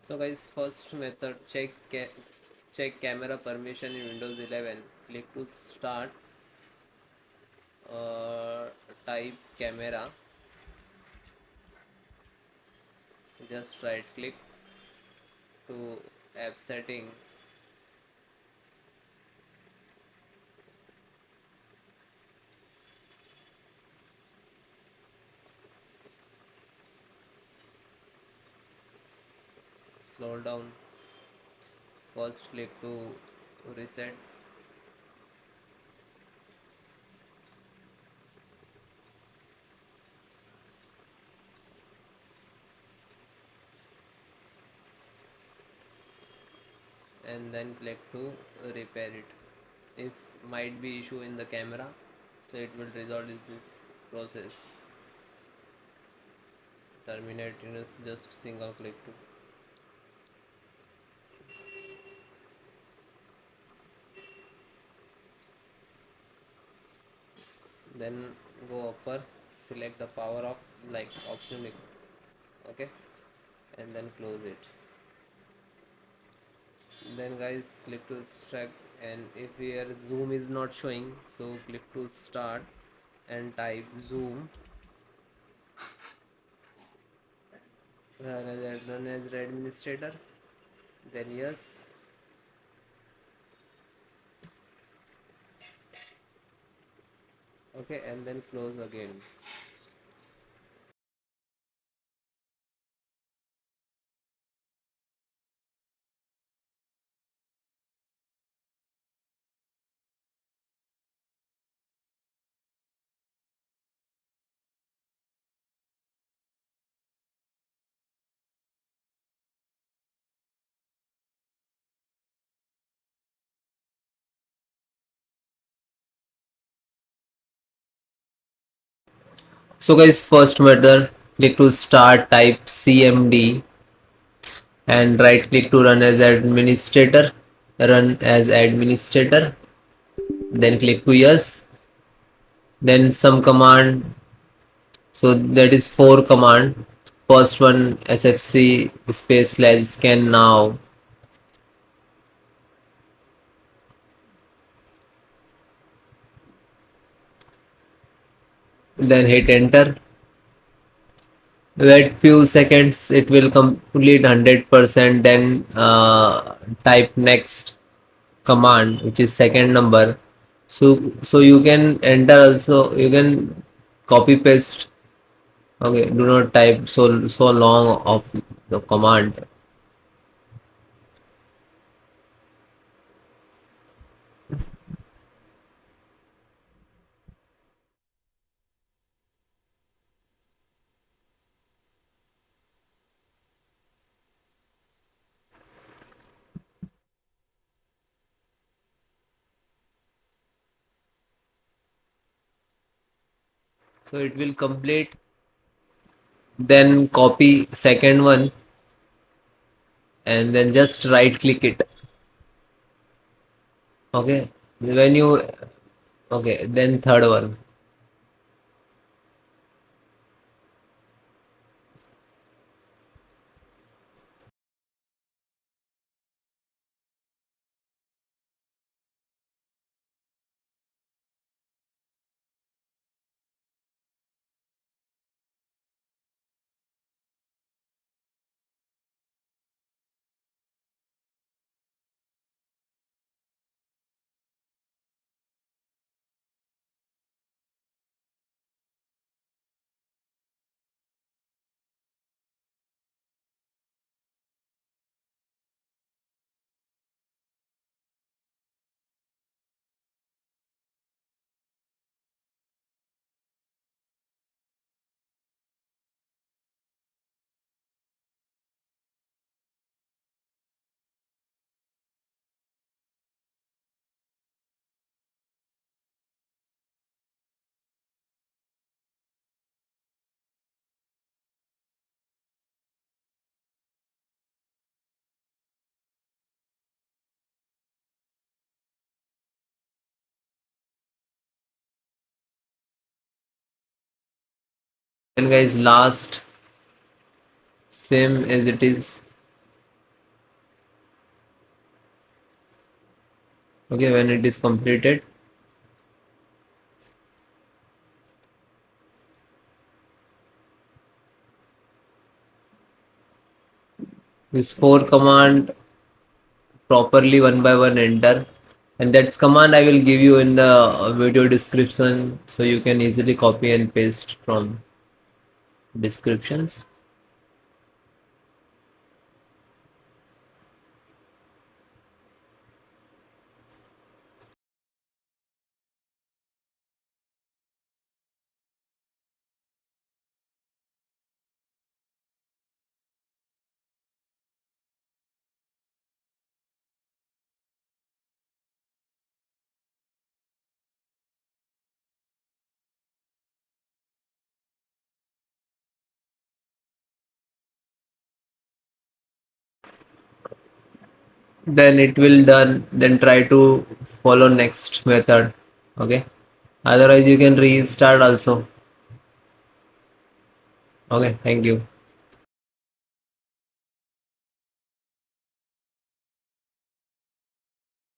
So guys, first method, check camera permission in Windows 11. Click to start, type camera, just right click to app setting, scroll down, first click to reset, and then click to repair it. If might be issue in the camera, so it will resolve this process. Terminate in just single click to. Then go offer, select the power off like option, okay, and then close it. Then guys, click to extract, and if here zoom is not showing, so click to start and type zoom, run as administrator, then yes, okay, and then close again. So guys, first method, click to start, type cmd, and right click to run as administrator, run as administrator, then click to yes, then some command. So that is four command. First one, sfc space slash scan now, then hit enter. Wait few seconds, it will complete 100%. Then type next command, which is second number. So you can enter also, you can copy paste. Okay, do not type so long of the command. So it will complete. Then copy second one, and then just right click it. Okay, when you, okay, then third one. And guys, last, same as it is. Okay, when it is completed, this four command properly one by one enter, and that's command I will give you in the video description, so you can easily copy and paste from descriptions. Then it will done, then try to follow next method. Okay, otherwise you can restart also. Okay, thank you.